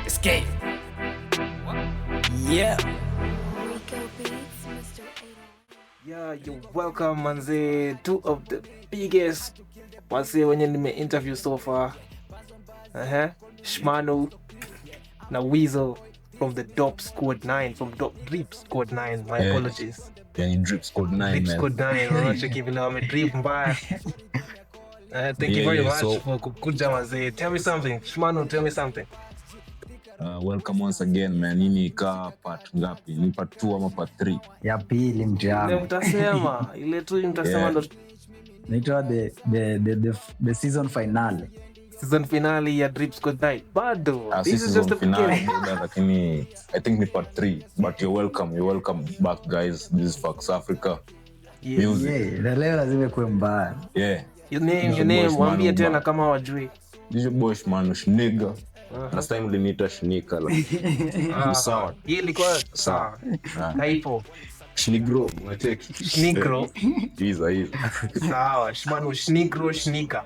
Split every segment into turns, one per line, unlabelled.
Escape. Yeah. Yeah, you're welcome, manze. Two of the biggest wase wenye nime-interview so far. Shmanu na Wizzo from the Drip Squad 9. My apologies.
Yeah, you Drip Squad 9,
Drip
man.
Squad 9. Unacheki vile wamedrip mbaya. Thank you very much for kukuja, manze. Tell me something. Shmanu, tell me something.
Welcome once again, man. Nini ka part ngapi? Ni part 2 ama part 3?
Ya pili mjana.
Ile tu mtasema ndo
Naitwa the season finale.
Season finale ya Drip Squad 9. Bado.
This is just the beginning. Lakini I think ni part 3, but you're welcome back, guys. This is Fox Africa.
Yes.
Music.
Yeah, leo lazima kuwe mbaya.
Yeah.
Your name, mwambie tena kama wajui.
This is Wizzo Shmanu, Shniga. Last time uliniita Shnika. Sawa.
Hii ilikuwa sawa. Haipo.
Shnigro, unacheki.
Shnigro.
Hizo.
Sawa, Shmanu, Shnigro, Shnika.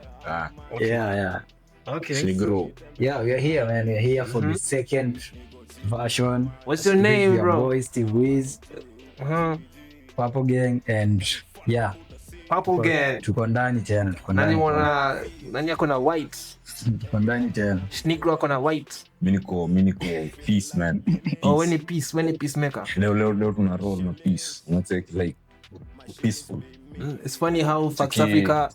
Okay. Yeah.
Okay.
Shnigro.
Yeah, we are here, man. We are here for the second version.
What's your name, bro?
Your boy Steve Wiz, Purple Gang, and yeah.
Purple Gang.
Tuko ndani tena.
Nani ako na white?
Tuko ndani tena.
Shnigro ako na white.
Mimi niko peace, man. Peace.
Oh, when peacemaker.
Leo tuna roll na peace. Unacheki like peaceful.
It's funny how Fox Africa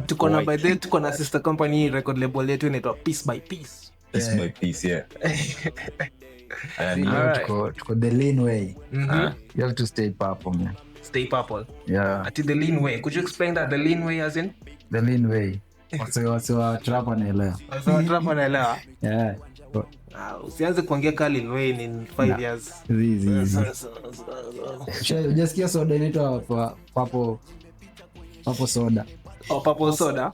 tuko na by the tuko na sister company record label yetu inaitwa Piece by Piece.
Piece by Piece, yeah.
Tuko the lean way. You have to stay purple, man.
Stay purple.
Yeah.
Ati the lean way. Could you explain that, the lean way as in?
The lean way. What's trap wanaelewa.
Trap wanaelewa?
Yeah.
Usianze kuongea kali Wayne in 5 years.
Easy. Unasikia soda inaitwa Purple soda.
Oh, Purple soda?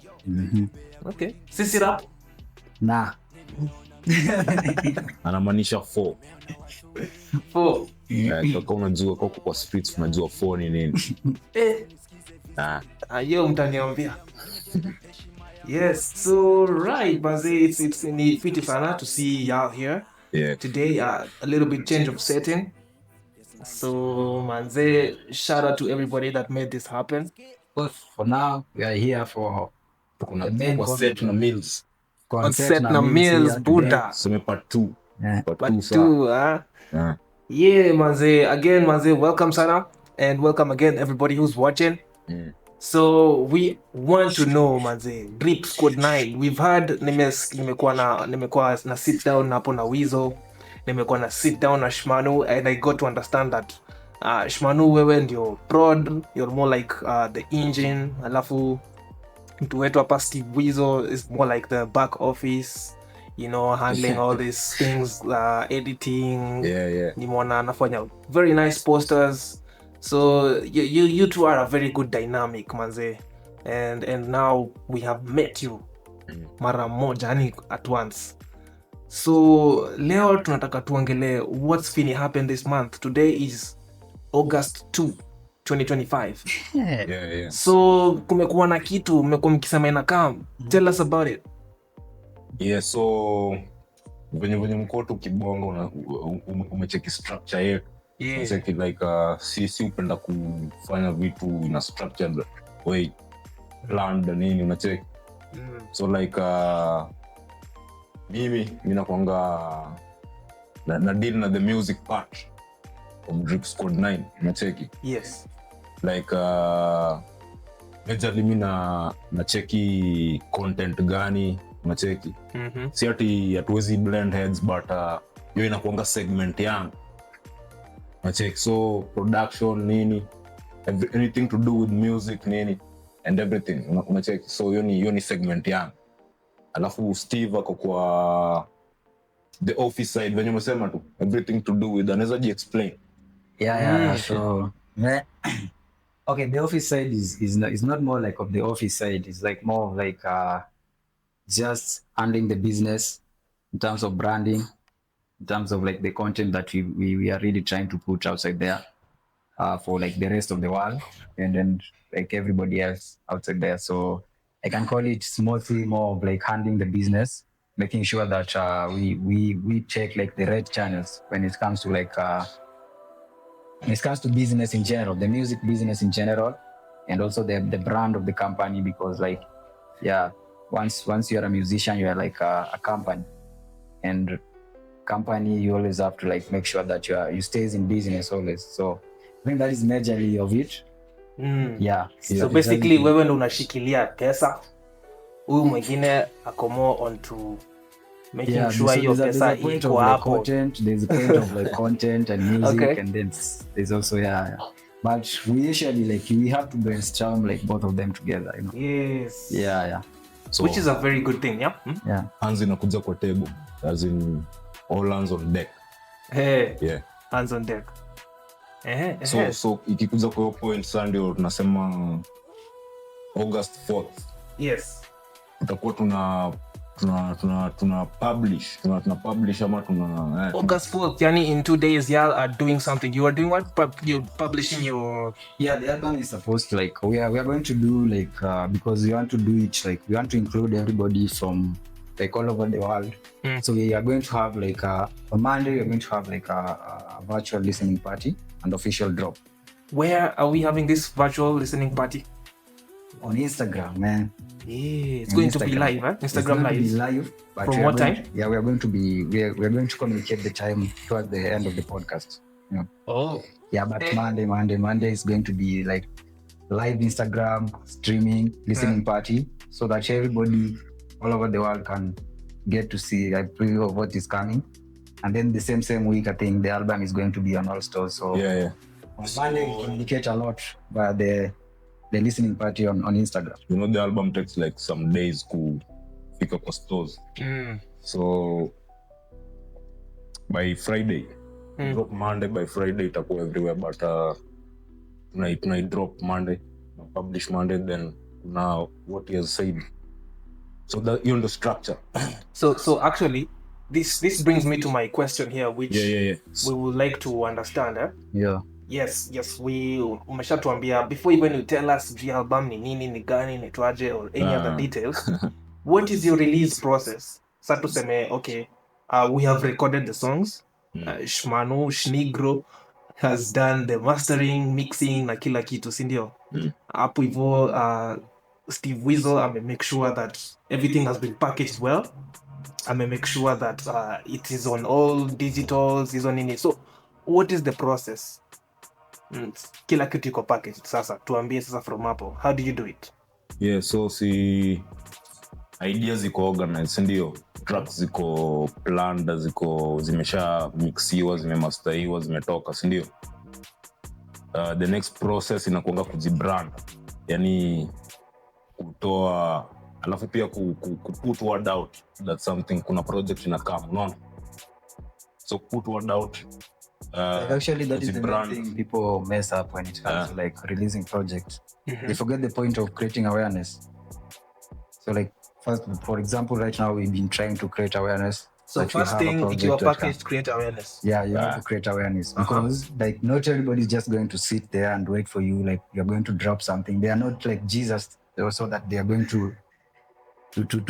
Okay. Sisi rap?
Nah.
Anamaanisha 4.
4.
Toka unajua kwa streets unajua 4 ni nini?
Yo mtaniambia. Yes, so right, Bazi, it's in fiti sana to see y'all here.
Yeah.
Today, a little bit change of setting. So, manze, shout out to everybody that made this happen.
But for now, we are here for
kuna set na Millz.
Concept na Millz, Buddha.
So part 2.
Yeah.
Part
2, Yeah, manze, again, manze, welcome sana. And welcome again, everybody who's watching. So we want to know, manze, Drip Squad 9. We've heard nimekuwa na sit down hapo na Wizzo, nimekuwa na sit down na Shmanu, and I got to understand that Shmanu wewe ndio prod, you're more like the engine, alafu mtu wetu hapa Steve Wizzo is more like the back office, you know, handling all these things, editing.
Yeah.
Nimeona anafanya very nice posters. So you two are a very good dynamic, manze, and now we have met you mara moja, yani at once. So leo tunataka tuongelee what's finna happen this month. Today is August 2, 2025.
Yeah.
So kumekuwa na kitu mmekuwa mkisema inakaa. Tell us about it.
Yeah, so venye mko tu kibongo umecheki structure yetu.
Yeah.
It's like si upenda kufanya vitu in a structured way, planned nini unacheki. So like mimi nakwanga na deal na the music part of Drip Squad 9 unacheki.
Yes.
Like majorly mimi na cheki content gani unacheki. Si ati hatuwezi blend heads, but hiyo inakuanga segment yangu. So production nini, anything to do with music nini and everything unacheki. So hiyo ni segment yangu. Alafu Steve ako kwa the office side venye umesema tu everything to do with, anaweza explain.
Yeah. So okay, the office side is not more like of the office side. It's like more like just handling the business in terms of branding, in terms of like the content that we are really trying to put outside there for like the rest of the world and then like everybody else outside there. So I can call it mostly more of like handling the business, making sure that we check like the right channels when it comes to like when it comes to business in general, the music business in general, and also the brand of the company, because like once you're a musician, you're like a company, and company you always have to like make sure that you stays in business always. So I think that is majorly of it.
So basically wewe ndo unashikilia pesa, huyu mwingine ako more onto making sure hiyo pesa iko hapo.
There's a point of like content and music. Okay. And then there's also but we usually like we have to brainstorm like both of them together, you know.
Yes.
Yeah.
So, which is a very good thing,
hands inakuja kwa table, as in all hands on deck.
Hands on deck.
So ikikuja kwa point Sunday tunasema August 4th.
Yes.
Tutakuwa tuna publish ama
August 4th, yani in 2 days y'all are doing something. You are doing what? You're publishing your...
the album is supposed to like we are going to do like because we want to do it like we want to include everybody from like all over the world. So we are going to have like on Monday we are going to have like a virtual listening party and official drop.
Where are we having this virtual listening party?
On Instagram, man.
It's going to be live, huh? Instagram live.
Be live. But
from what time?
We are going to communicate the time towards the end of the podcast. You know?
Oh.
But Monday is going to be like live Instagram streaming listening party, so that everybody all over the world can get to see a preview of what is coming. And then the same week, I think the album is going to be on all stores. So on Monday we communicate a lot via the listening party on Instagram.
You know, the album takes like some days to pick up stores. So by Friday, drop Monday, by Friday itakuwa everywhere, but tuna drop Monday, publish Monday, then now what he has said. So that you're the structure.
So actually this brings me to my question here, which we would like to understand. Yes, we umeshatuambia before even you tell us the album ni nini, ni gani, ni twaje, or any other details. What is your release process? Sasa tuseme okay, we have recorded the songs. Shmanu Shnigro has done the mastering, mixing na kila kitu, si ndio? Hapo hivyo Steve Wizzo ame make sure that everything has been packaged well. Ame make sure that it is on all digitals, is on nini. So what is the process? Kila kitu iko packaged. Sasa tuambie sasa from hapo, how do you do it?
So ideas ziko organized, ndio. Tracks ziko planned, ziko zimesha mixiwa, zimemasteriwa, zimetoka, ndio. The next process inakuanga kujibrand, yani kutoa, alafu pia put word out that something, kuna project inakam, unaona? So put word out.
Actually, that is the main thing people mess up when it comes to like releasing projects. They forget the point of creating awareness. So like first, for example, right now we've been trying to create awareness.
So first thing, if you are packaged, create awareness.
You have to create awareness because like not everybody is just going to sit there and wait for you. Like you're going to drop something. They are not like Jesus, so that they are going to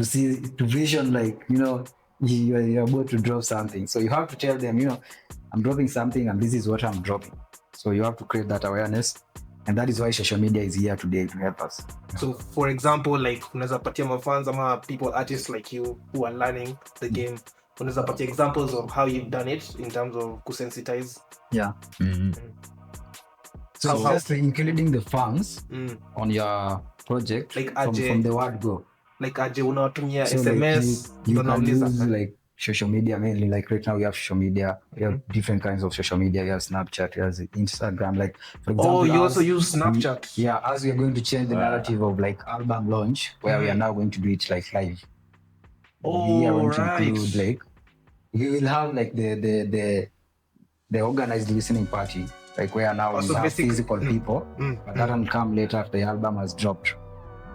see, to vision, like, you know, you're about to drop something. So you have to tell them, you know, I'm dropping something and this is what I'm dropping. So you have to create that awareness, and that is why social media is here today to help us.
So for example, like unaweza patia mafans ama people, artists like you who are learning the game, unaweza patia examples of how you've done it in terms of kusensitize?
So just including the fans on your project, like from the word go.
Like aje unatumia SMS,
like you can use like social media mainly. Like right now we have social media, we have different kinds of social media. We have Snapchat, we have Instagram. Like for example,
you also use Snapchat.
As we are going to change the narrative of like album launch, where we are now going to do it like live. We are going to include like we will have like the organized listening party, like where now we have physical people, but that will come later after the album has dropped.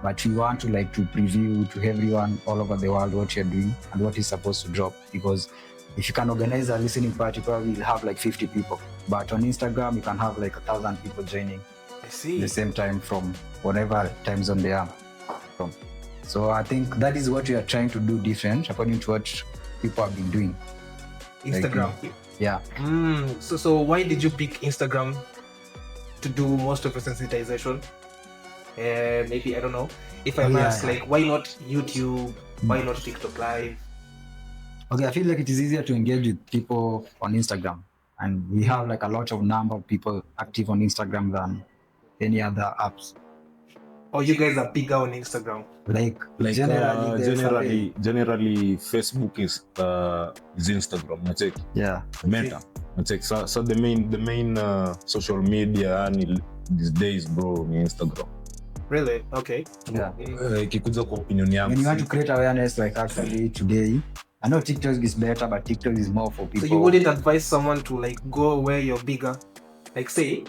But we want to like to preview to everyone all over the world what you're doing and what is supposed to drop. Because if you can organize a listening party, probably you'll have like 50 people. But on Instagram, you can have like 1,000 people joining
I see.
At the same time from whatever time zone they are from. So I think that is what we are trying to do different according to what people have been doing.
Instagram.
Yeah.
So why did you pick Instagram to do most of your sensitization? Maybe, I don't know. If I ask, like, why not YouTube? Why not TikTok Live?
Okay, I feel like it is easier to engage with people on Instagram, and we have like a lot of number of people active on Instagram than any other apps.
Or you guys are bigger on Instagram?
Like
generally Facebook is Instagram. I check.
Yeah.
Meta. I check. So the main social media these days, bro, ni Instagram.
Really? Okay.
Yeah.
Kikuja kwa opinion yangu.
When you want to create awareness, like actually today, I know TikTok is better, but TikTok is more for people.
So you wouldn't advise someone to like go where you're bigger? Like say,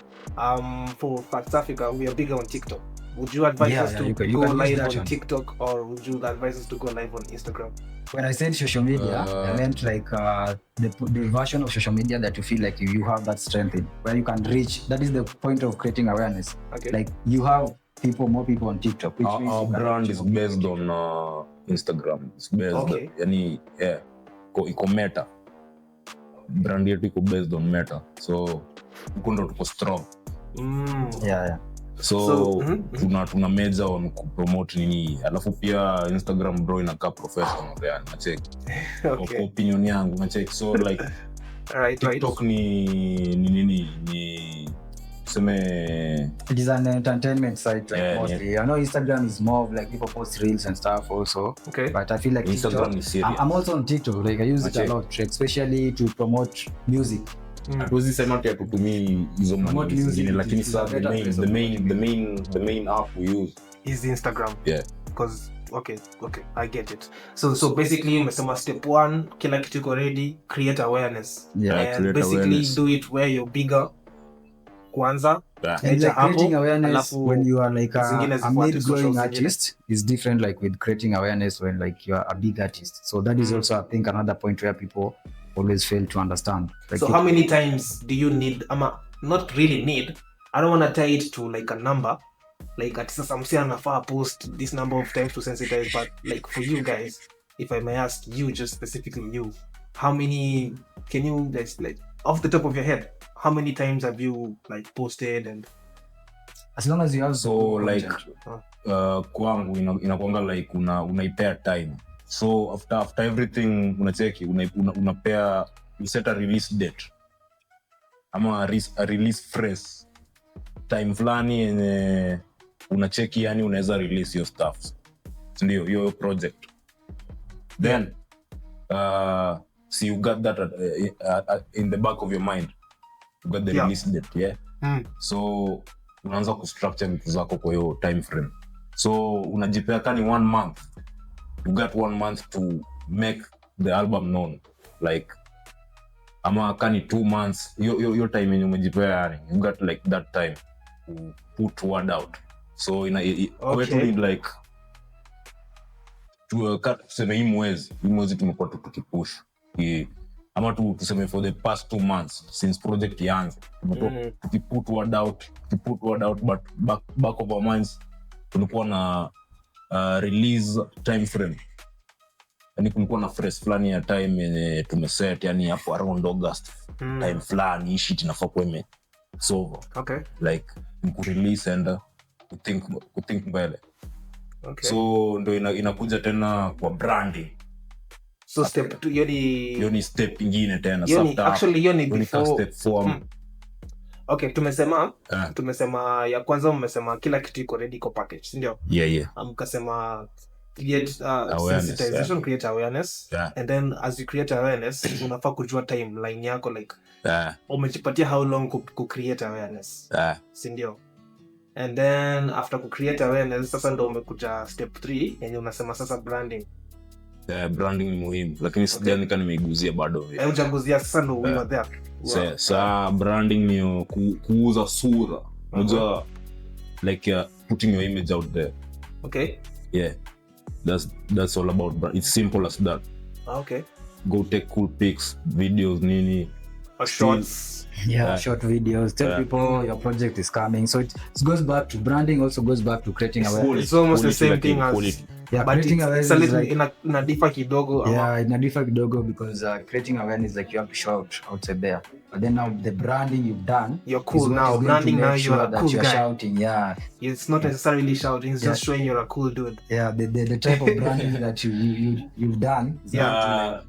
for South Africa, we are bigger on TikTok. Would you advise us to go live on TikTok, or would you advise us to go live on Instagram?
When I said social media, I meant like the version of social media that you feel like you have that strength in, where you can reach. That is the point of creating awareness.
Okay.
Like you have more people on TikTok. Which means
our brand is based on Instagram. It's based iko Meta. Brand yetu iko based on Meta. So ndo tuko strong.
Yeah.
So tuna major on kupromote nini, alafu pia Instagram bro inakaa professional yani, nachek. Okay. Opinion yangu nachek. So like TikTok ni
it is an entertainment site, like mostly. I know Instagram is more of like people post reels and stuff also.
Okay.
But I feel like
Instagram is serious.
I'm also on TikTok. Like I use it a lot, especially to promote music.
Hatuwezi sema ati hatutumii hizo zingine, lakini sasa the main app we use
is Instagram.
Yeah.
Because okay, I get it. So basically umesema step 1, kila kitu iko ready, create awareness.
Yeah,
and basically awareness. Do it where you're bigger. Kwanza,
and like creating awareness when you are like a mid-growing artist is different like with creating awareness when like you are a big artist. So that is also I think another point where people always fail to understand. Like
so how many times do you need, not really need, I don't want to tie it to like a number, like at some say anafaa post this number of times to sensitize, but like for you guys, if I may ask you, just specifically you, how many can you like off the top of your head, how many times have you like posted? And
as long as you have
so like kwangu inakuanga like unaipea time. So after everything unacheki unapea, you set a release date ama a release phrase time fulani yenye unacheki, yani unaweza release your stuff, ndio your project. Then see you got that in the back of your mind, you got the release date. So unaanza kustructure vitu zako kwa hiyo time frame. So unajipea kani 1 month, you got 1 month to make the album known, like ama kani 2 months, your time yenye umejipea yani, you got like that time to put word out. So wetu like tuseme hii mwezi tumekuwa tukipush ama tuseme for the past 2 months since project ianze tukiput word out, but back of our minds tulikuwa na release time frame, yani kulikuwa na phrase fulani ya time yenye tumeset, yani hapo around August time fulani hii shit inafaa kuwe so like ku release and think mbele. So ndo inakuja tena kwa branding.
So step 2
yoni step ingine tena
actually yoni before
step 4.
Okay, tumesema ya kwanza, mmesema kila kitu iko ready, iko package, si ndio? Mkasema create sensitization, create awareness, and then as you create awareness unafaa kujua timeline yako, like umejipatia how long ku create awareness, si ndio? And then after ku create awareness sasa ndo umekuja step 3 yenye unasema sasa branding.
Branding ni muhimu, lakini sijani kama nimeiguzia bado.
Hujaguzia, sasa ndo we were there.
So branding ni kuuza sura. Unajua like putting your image out there.
Okay.
Yeah. That's all about brand. It's simple as that.
Okay.
Go take cool pics, videos, nini,
shorts.
Short videos. Tell people your project is coming. So it goes back to branding, also goes back to creating awareness.
It's almost the same thing as
Yeah,
but
creating
it's
awareness
a
is
little
like,
ina differ kidogo.
yeah, in a different kidogo because creating awareness, like you have to show outside there. But then now the branding you've done,
You're cool
is what
now.
is going
Branding
to
now,
make
you're
sure
a
that
cool
you're
guy.
shouting. Yeah,
It's not necessarily shouting, it's just showing you're a cool dude.
yeah. The type of branding that you've done is going to like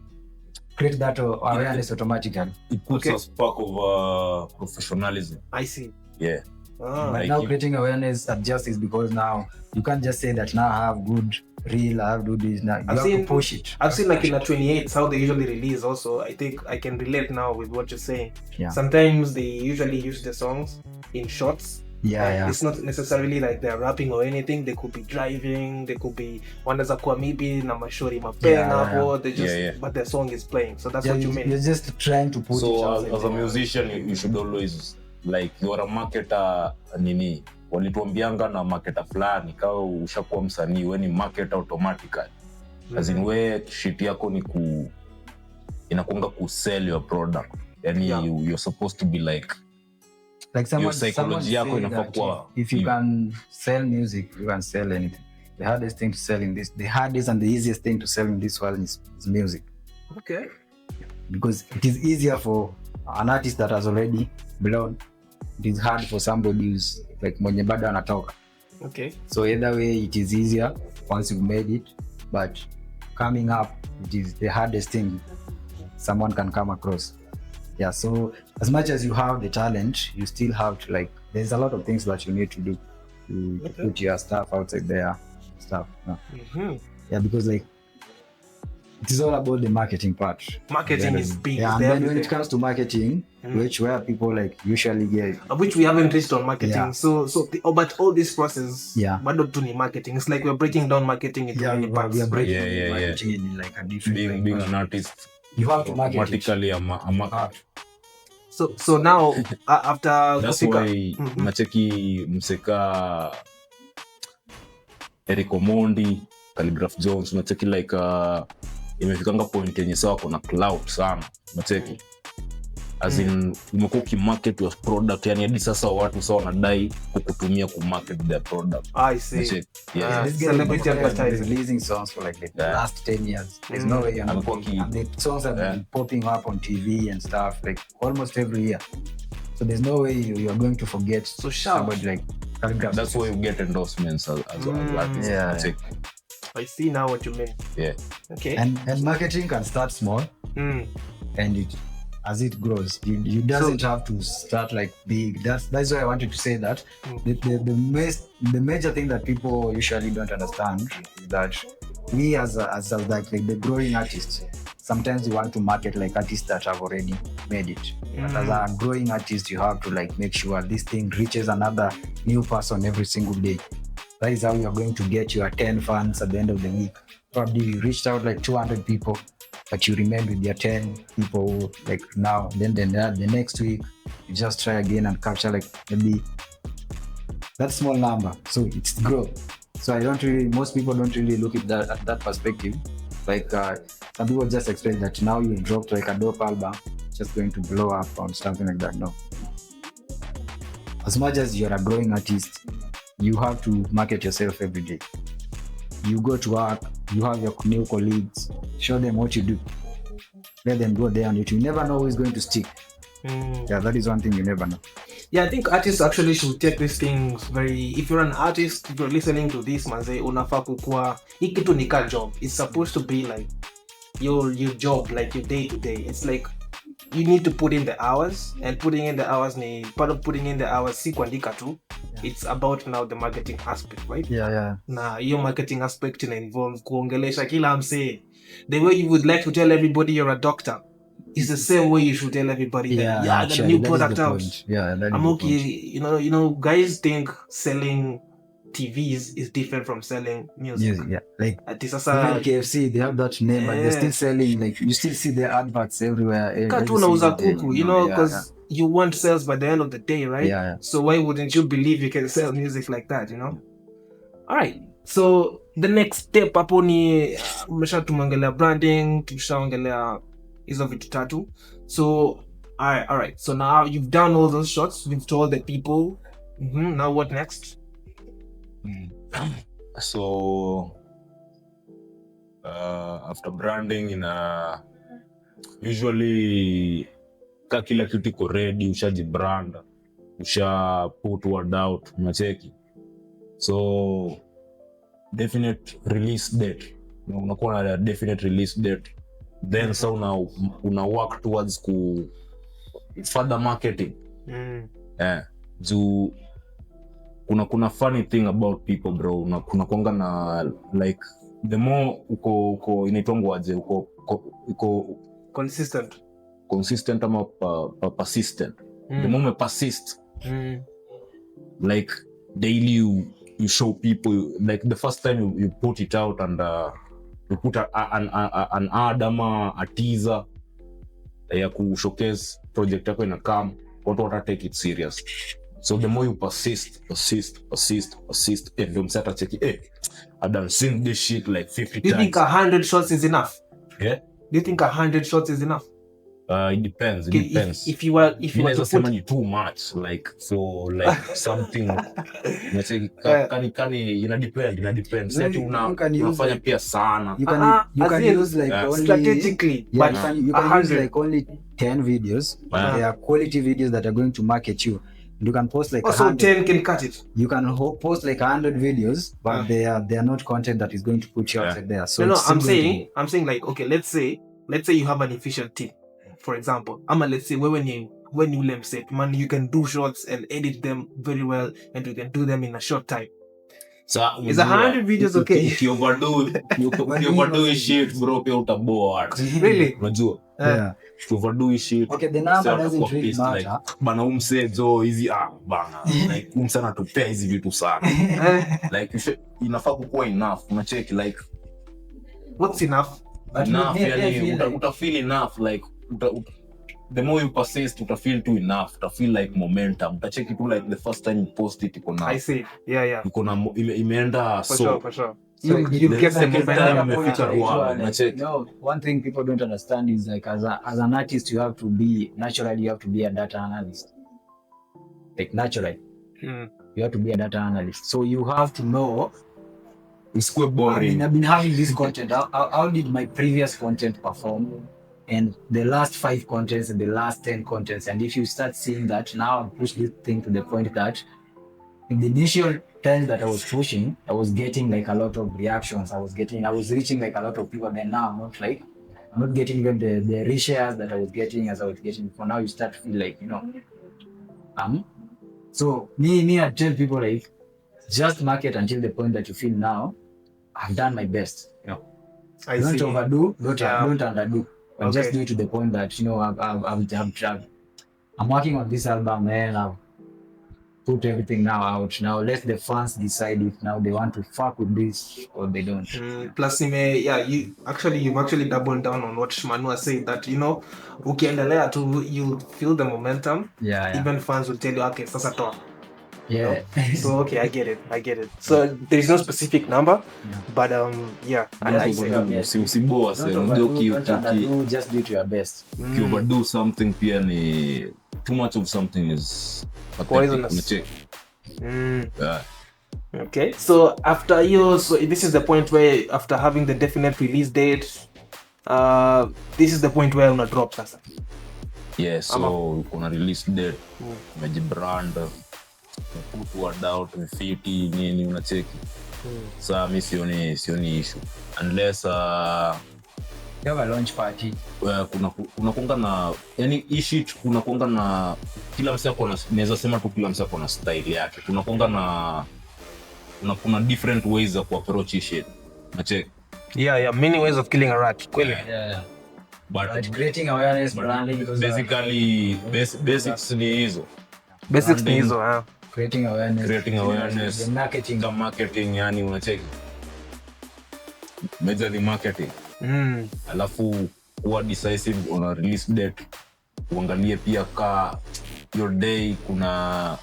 create that awareness automatically.
It puts a spark of professionalism.
I see.
Yeah.
Ah.
But
Like
now
you-
creating awareness at just is because now you can't just say that now I have good reel, I have good this. Now you have to push it.
I've seen like in the 28th how they usually release also. I think I can relate now with what you're saying.
Yeah.
Sometimes they usually use the songs in shots.
Yeah.
It's not necessarily like they're rapping or anything. They could be driving, they could be wanaweza kuwa maybe na mashori mapena hapo. They just but the song is playing. So that's what you mean.
You're just trying to put it
so
out.
as a musician you should always like you're a marketer nini walituambianga na marketer fulani kawa ushakuwa msanii we ni marketer automatically as in we shit yako ni inakuanga ku sell your product yani you're supposed to be like
someone
psychology yako inafaa kuwa
if you can sell music you can sell anything. The hardest thing to sell in this, the hardest and the easiest thing to sell in this world is music.
Okay.
Because it is easier for an artist that has already blown. It is hard for somebody who's like mwenye bado anatoka.
Okay.
So either way it is easier once you've made it, but coming up it is the hardest thing someone can come across. Yeah, so as much as you have the talent, you still have to like there's a lot of things that you need to do to put your stuff outside there. Stuff. No. Yeah, because like it is all about the marketing part.
Marketing is big.
Yeah, and then when it comes to marketing, where people like usually get,
which we haven't reached on marketing.
Yeah.
But all this process,
Yeah.
bado tu ni marketing. It's like we're breaking down marketing into many parts.
we are breaking
Yeah.
marketing in like a different
being an artist
you have to market it.
automatically a
So now after
that's
kufika,
why nacheki mseka Eric Omondi, Calligraph Jones, nacheki like imefikanga point yenye sawa kuna cloud sana nacheki as in umekuwa ukimarket your product yani hadi sasa watu sawa wanadai kukutumia kumarket their product.
I see.
Nacheki.
This guy
Celebrity
has been
advertising.
releasing songs for like the last 10 years. There's no way you're not
Amekuwa
and the songs have been popping up on TV and stuff like almost every year. So there's no way you're going to forget somebody like Calligraph.
That's why you get endorsements as artists.
Yeah.
Nacheki.
I see now what you mean.
Yeah.
Okay.
And marketing can start small and it as it grows you doesn't have to start like big. That's why I wanted to say that the major thing that people usually don't understand is that we as like the growing artists, sometimes you want to market like artists that have already made it. But as a growing artist you have to like make sure this thing reaches another new person every single day. That is how you're going to get your 10 fans at the end of the week. Probably you reached out like 200 people, but you remain with your 10 people like now. Then the next week, you just try again and capture like maybe that small number. So it's growth. So most people don't really look at that perspective. Like some people just expect that now you dropped like a dope album, just going to blow up or something like that. No. As much as you're a growing artist, you have to market yourself every day. You go to work, you have your new colleagues, show them what you do. Let them go there on it. You never know who is going to stick. Yeah, that is one thing you never know.
Yeah, I think artists actually should take these things very. If you're an artist, if you're listening to this, manze, unafaa kukua. Hii kitu ni ka job. It's supposed to be like your job, like your day to day. It's like you need to put in the hours, and putting in the hours ni part of putting in the hours. Si kuandika tu. It's about now the marketing aspect, right?
Yeah.
Na hiyo marketing aspect ina involve kuongelesha kila msee. The way you would like to tell everybody you're a doctor is the same way you should tell everybody that I got a new product out.
Yeah,
I'm okay. You know, guys think selling TVs is different from selling music.
Yeah. Like
Ati
even
sasa
KFC, they have that name, but they're still selling. Like you still see their adverts everywhere.
katu unauza kuku, you know, because you want sales by the end of the day, right?
Yeah.
So why wouldn't you believe you can sell music like that, you know? All right. So the next step hapo ni tumeshaongelea branding, tumeshaongelea hizo vitu tatu. So all right. So now you've done all those shots. You've told the people. Now what next?
So after branding usually kila kitu iko ready, ushajibrand, put word out, unacheki. So definite release date, unakuwa na definite release date, then so una work towards further marketing. Juu kuna funny thing about people bro, kuna kuanga na like the more uko inaitwa aje, uko consistent ama persistent. The more you persist, like daily you show people, like the first time you put it out and you put an ad ama a teaser ya ku showcase project yako ina come, watu wata take it serious. So the more you persist, and ndio msata cheki, I've done seen this shit like 50 times.
Do you think 100 shots is enough?
Yeah?
Do you think 100 shots is enough?
It depends. It depends.
If you were to put
too much, like for like something, let's say, ina depend. Say unafanya pia sana.
You can use like only
strategically, but
you can use like only 10 videos. They are quality videos that are going to market you. You can post like
100. 10 can cut it.
You can post like 100 videos, but they are not content that is going to put you outside there. So
no, I'm saying like, okay, let's say you have an efficient team, for example. Let's say when you set man, you can do shorts and edit them very well, and you can do them in a short time.
So
is 100 videos okay?
If you overdo shit, bro, pia utaboa.
Really?
Unajua?
Yeah.
To overdo shit.
Okay, the number doesn't really matter.
Like, bana umsezo hizi bana. Like umsana tupea hizi vitu sana. Like inafaa kuwa enough. Unacheki like
what's enough?
Enough, yani utafeel enough, like the more you persist, utafeel too enough, utafeel like momentum. Utacheki tu like the first time you post it iko na,
I see. Yeah.
Iko na imeenda
for sure. You get the
momentum.
No, one thing people don't understand is like as an artist you have to be a data analyst. Like naturally. You have to be a data analyst. So you have to know,
it's quite boring.
I've been having this content. How did my previous content perform? And the last 5 contents and the last 10 contents. And if you start seeing that, now I've pushed this thing to the point that in the initial times that I was pushing, I was getting like a lot of reactions. I was reaching like a lot of people. And now I'm not getting even the reshares that I was getting as I was getting. For now, you start to feel like, so me, I tell people like, just market until the point that you feel now, I've done my best. Don't overdo, don't underdo. And just do it to the point that, I'm working on this album, man. I've put everything now out. Now let the fans decide if now they want to fuck with this or they don't.
Plus, you've actually doubled down on what Shmanu was saying, that, ukiendelea to, you feel the momentum.
Yeah.
Even fans will tell you, okay, sasa toa.
Yeah.
So okay, I get it. So there is no specific number, but yeah.
Usiboa
just do it to your best.
If you overdo something, pia ni too much of something is
poisonous. Okay, so after this is the point where after having the definite release date, this is the point where una drop sasa.
Yes, so kuna release date, umejibrand, put word out, fiti nini unacheki. Saa mi sioni issue unless
you have a launch party.
Kuna konga na yani issue, kuna konga na kila msee akona, naweza sema tu kila msee akona style yake. Kuna konga na kuna different ways za ku-approach shit. Unacheki.
Yeah, many ways of killing a rat. Kweli.
Yeah. But creating awareness, branding,
basically basics ni hizo.
Basics ni hizo,
creating awareness,
the marketing yani unacheki. Majorly marketing. Alafu kuwa decisive on a release date. Uangalie pia your day kuna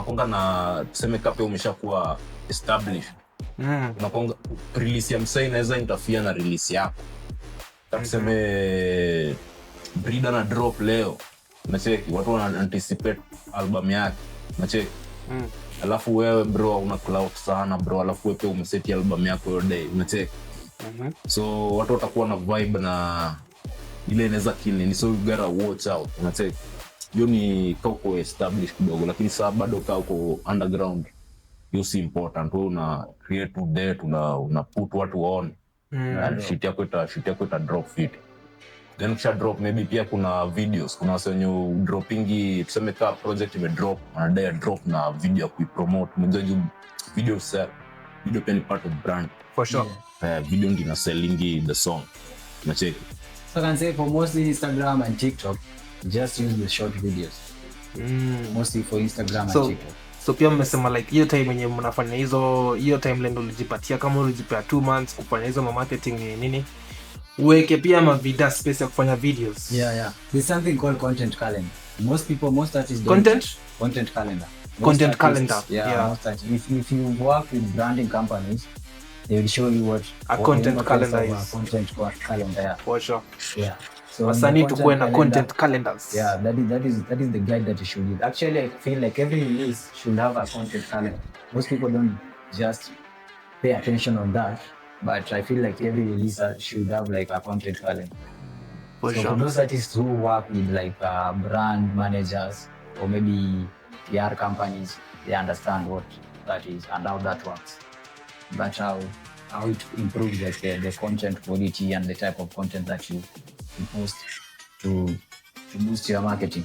konga na tuseme kape umeshakuwa established. Kuna konga release ya msee inaweza interfere na release yako. Tuseme Breeder na drop leo. Unacheki, watu wana anticipate album yake. Unacheki. Alafu wewe bro una clout sana bro, alafu wewe umeseti album yako your day. Unacheki. So watu watakuwa na vibe na ile inaweza kile, so you gotta watch out. Unacheki hiyo ni kauko established kidogo, lakini saa bado kauko underground, hiyo si important. Wewe una create to date, una put watu on and shit yako ita drop fit. Then kisha drop, maybe pia kuna videos, kuna wasenyo droppingi, tuseme ka project ime drop, anadai drop na video kuipromote. Mmoja video sell, video pia ni part of brand
for sure.
Video ndio na selling the song. Unacheki.
So I can say for mostly Instagram and TikTok, just use the short videos. Mostly for Instagram and TikTok.
So pia mmesema like hiyo time yenye mnafanya hiyo timeline ulijipatia, kama ulijipea 2 months kufanya hizo marketing ni nini, uweke pia mavida space ya kufanya videos.
Yeah. There's something called content calendar. Most artists content calendar. Most artists, if you work with branding companies, they will show you what
a content calendar is.
Content calendar, yeah.
For sure.
Yeah. So
wasanii tukuwe na content calendars.
Yeah, that is the guide that you should use. Actually, I feel like every release should have a content calendar. Most people don't just pay attention on that, but I feel like every release should have like a content calendar.
For
so
sure.
For those artists who work with like brand managers or maybe PR companies, they understand what that is and how that works. But how it improves like the content quality and the type of content that you post to boost your marketing.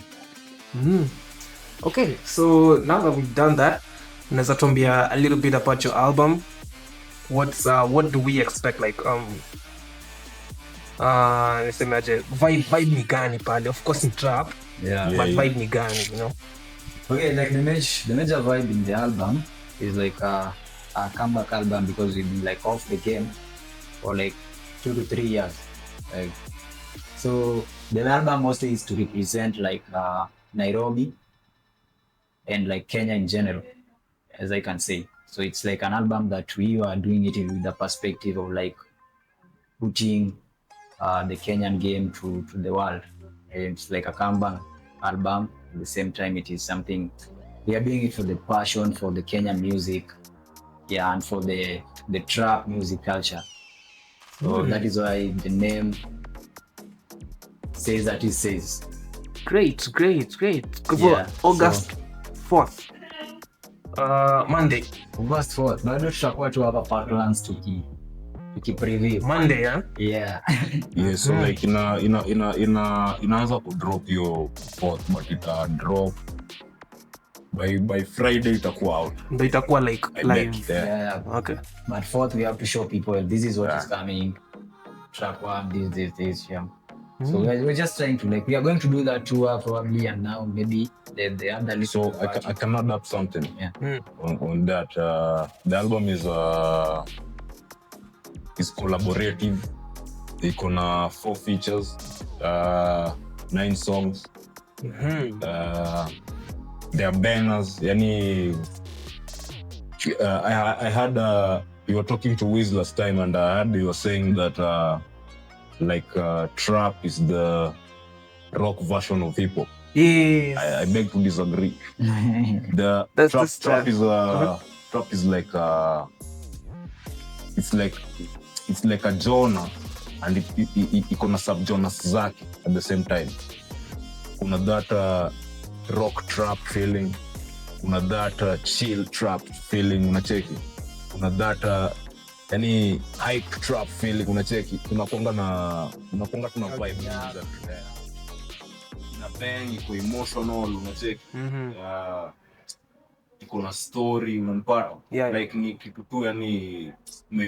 Okay, so now that we've done that, unaweza tuambia a little bit about your album. What do we expect, like nisemaje, vibe ni gani pale? Of course in trap, but vibe ni gani, you know?
Okay, like the major vibe in the album is like a comeback album, because we've been like off the game for like 2 to 3 years. Like, so the album mostly is to represent like Nairobi and like Kenya in general, as I can say. So it's like an album that we are doing it with the perspective of like putting the Kenyan game to the world. And it's like a comeback album. At the same time, it is something we are doing it for the passion for the Kenyan music, and for the trap music culture. So that is why the name says that it says.
Great.
Yeah,
August 4th. Monday.
August 4th. Bado tutakuwa tu hapa Parklands tuki-preview.
Monday, yeah?
Yeah.
Yeah, so like inaanza kudrop your 4th, but ita drop by Friday itakuwa out.
Ndio itakuwa like live.
Yeah.
Okay.
But 4th we have to show people this is what is coming. Track 1, this, yeah. So we're just trying to like, we are going to do that tour probably, and now maybe they have the list.
So I can add up something on that. The album is collaborative. Iko na 4 features, 9 songs. They are bangers. Yani, I had you were talking to Wiz last time, and I heard you were saying that trap is the rock version of hip hop.
Yes.
I beg to disagree. The trap is like it's like a genre, and iko na subgenres zake at the same time. Kuna that rock trap feeling, kuna that chill trap feeling, unacheki. Kuna that yani hype trap feeling, unacheki. Tunakonga tuna vibe za na bang, iko emotional, unacheki. Iko na story, unanipata. Like ni kitu tu yani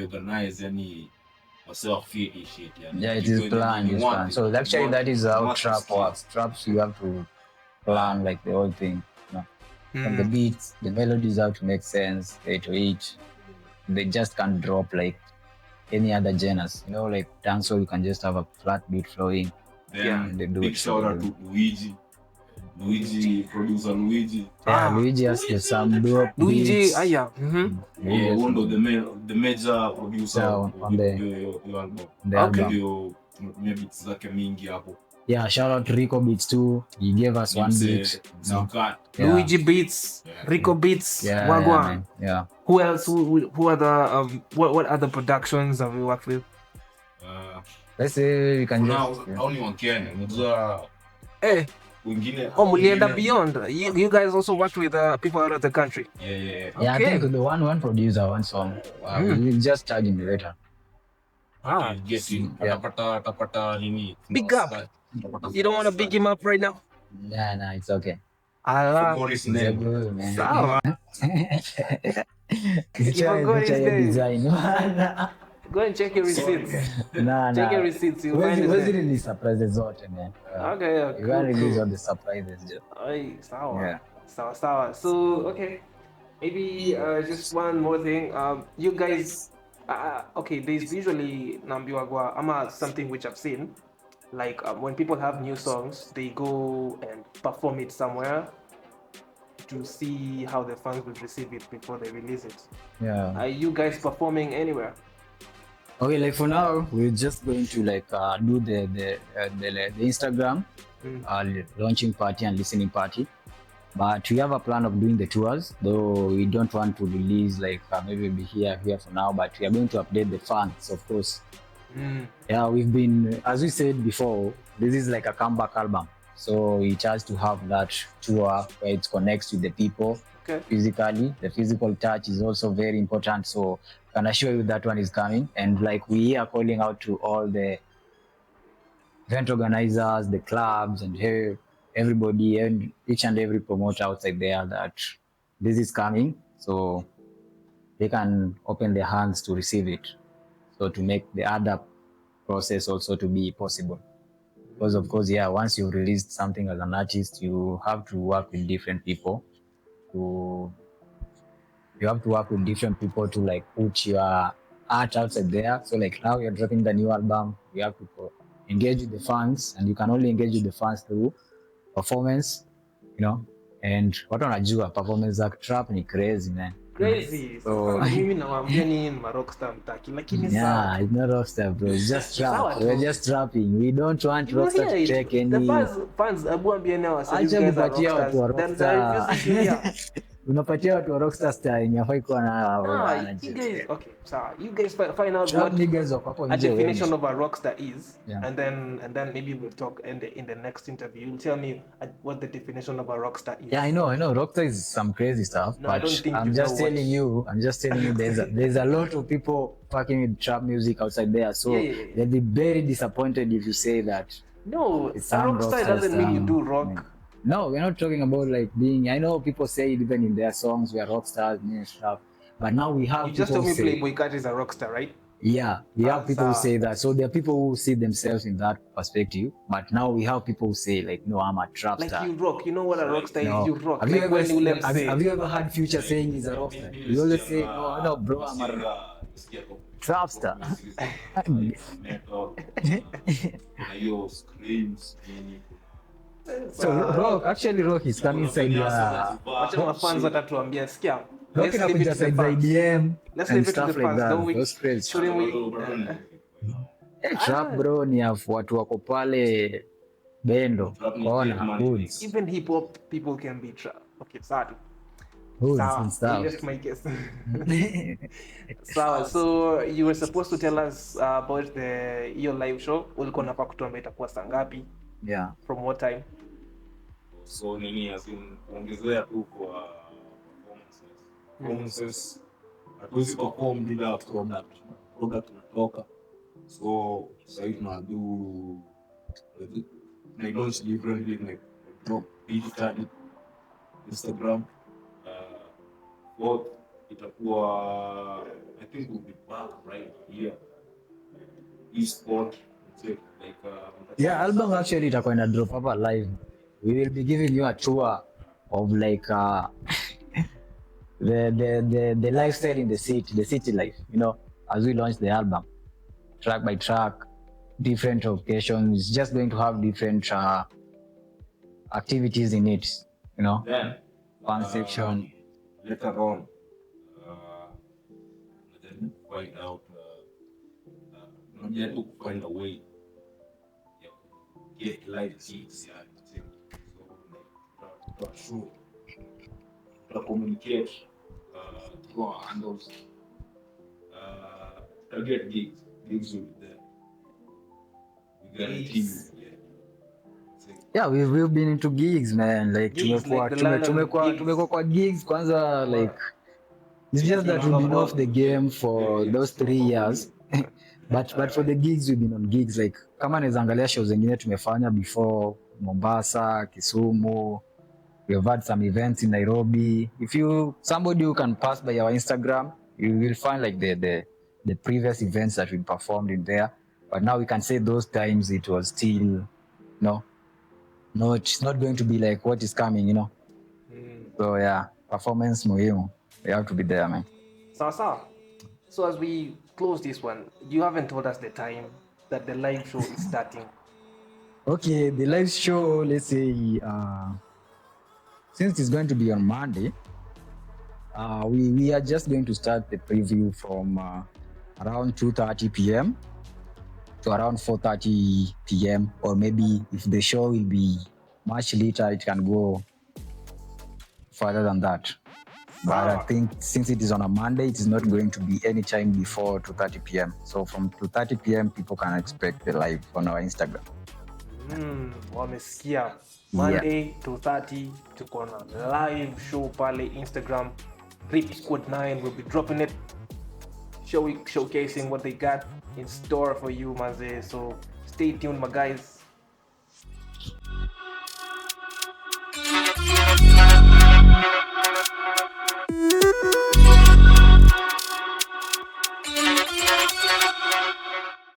organize, yani wase feel shit yani.
Yeah, it is planned. So actually that is how trap works. Traps, you have to plan like the whole thing. From the beats, the melodies have to make sense, 808. They just can't drop like any other genres. You know, like dancehall, you can just have a flat beat flowing.
They do big shout out to Luigi, producer Luigi.
Yeah, Luigi has some dope
Luigi,
beats.
yeah.
One of the major producer
on the album.
Maybe it's zake mingi hapo.
Yeah, shout out to Rico Beats too. He gave us one beat.
Luigi Beats, Rico Beats, Wagwan.
Yeah.
Who else? Who are the what other productions have we worked with?
let's say we can
now
just
only one Kenya. Unajua
Eh,
wengine
mulienda beyond. You guys also worked with people out of the country.
yeah.
yeah, I
Okay.
think the one producer, one song. We'll just charge him later.
Ah,
Getting atapata nini.
big up. You don't want to big him up right now?
Nah, it's okay.
Allah.
Morris
It's a
name.
good man.
Sawa.
Try
God is
your
there.
design.
Go and check your receipts.
Nah.
Check your receipts. You'll find it
Where's
there.
the surprises zote, man?
Okay, yeah,
You can't
cool,
release
cool.
all the surprises. Just.
Ay, sawa.
Yeah.
Sawa. So, okay. Maybe just one more thing. You guys, okay, there's usually Nambiwagwa, ama something which I've seen. Like when people have new songs, they go and perform it somewhere to see how the fans will receive it before they release it.
Yeah.
Are you guys performing anywhere?
Okay, like for now, we're just going to like do the Instagram launching party and listening party. But we have a plan of doing the tours, though we don't want to release like maybe be here for now. But we are going to update the fans, of course. Yeah, we've been, as we said before, this is like a comeback album. So it has to have that tour where it connects with the people physically. The physical touch is also very important. So I can assure you that one is coming. And like we are calling out to all the event organizers, the clubs, and everybody, and each and every promoter outside there that this is coming. So they can open their hands to receive it. So to make the other process also to be possible. Because of course, yeah, once you've released something as an artist, you have to work with different people to like put your art outside there. So like now you're dropping the new album, you have to engage with the fans, and you can only engage with the fans through performance, and what wanajua performance za trap ni crazy, man.
Crazy. So mimi nawaambia ni rockstar mtaki, lakini sawa.
Yeah, it's not rockstar, bro. It's just trap. We're just trapping. We don't want rockstar to take any.
The fans abuambia now so you guys are rockstars. Then they're refusing to hear.
Unapatia watu wa rockstar style yenye hafai kuwa na
you guys, okay, so you guys find out
trap
what
niggas wako hapo
a
nje
definition
wengi.
of a rockstar is,
Yeah.
and then maybe we'll talk in the next interview. You'll tell me what the definition of a rockstar is.
Yeah, I know. Rockstar is some crazy stuff,
No, I
but
don't think
I'm
you
just
know
telling you. There's a lot of people fucking with trap music outside there. So they'll be very disappointed if you say that.
No,
It's
a rockstar doesn't mean you do rock.
No, we're not talking about like being. I know people say it even in their songs we are rock stars and stuff, but now we have.
You just told me Playboy Cat is a rock star, right?
Yeah, we have people who say that. So there are people who see themselves in that perspective, but now we have people who say like, no, I'm a trap star.
Like you rock. You know what a rock star is? You rock.
Have you ever heard Future saying he's a rock star? You always say, no, bro, I'm a trap star. So rock is coming inside
wacha mafans watatuambia sikia.
Rock inakuja side za EDM and stuff like that. Those crazy. Trap bro ni watu wako pale bendo kona hoods.
Even hip hop people can be trap. Okay, sorry.
Hoods and stuff.
Just my guess. So you were supposed to tell us about your live show. Ulikuwa unafaa kutuambia itakuwa saa ngapi?
Yeah.
From what time?
So nini ongezea tu kwa performances. Hatuwezi perform bila product tunatoka. So sasa tunadu I launch differently like drop digitally Instagram. What itakuwa I think we'll be back right here. Esport like
album actually itakuwa ina drop hapa live. We will be giving you a tour of like the lifestyle in the city life, as we launch the album, track by track, different occasions. It's just going to have different activities in it,
Then
one section.
Later on, then find out, to find a way, get live seats, so to communicate through our handles, to get gigs will be there.
Gigs.
Yeah, we've been into gigs, man. Like
Gigs, like the
tumekuwa kwa gigs kwanza, like it's just that we've been off the game for those 3 years. but for the gigs we've been on gigs, like kama naweza angalia shows zingine tumefanya before Mombasa, Kisumu. We have had some events in Nairobi. If somebody who can pass by our Instagram, you will find like the previous events that we performed in there. But now we can say those times it was still no, it's not going to be like what is coming, So yeah, performance muhimu. We have to be there, man.
So as we close this one, you haven't told us the time that the live show is starting.
Okay, the live show, let's say, since it's going to be on Monday, we are just going to start the preview from around 2:30 p.m. to around 4:30 p.m. or maybe if the show will be much later, it can go further than that. But I think since it is on a Monday, it is not going to be any time before 2:30 p.m. So from 2:30 p.m, people can expect the live on our Instagram.
Wamesikia. Monday 2:30 tuko na live show pale Instagram. Rip Squad 9 will be dropping it, showcasing what they got in store for you, manze. So stay tuned, my guys.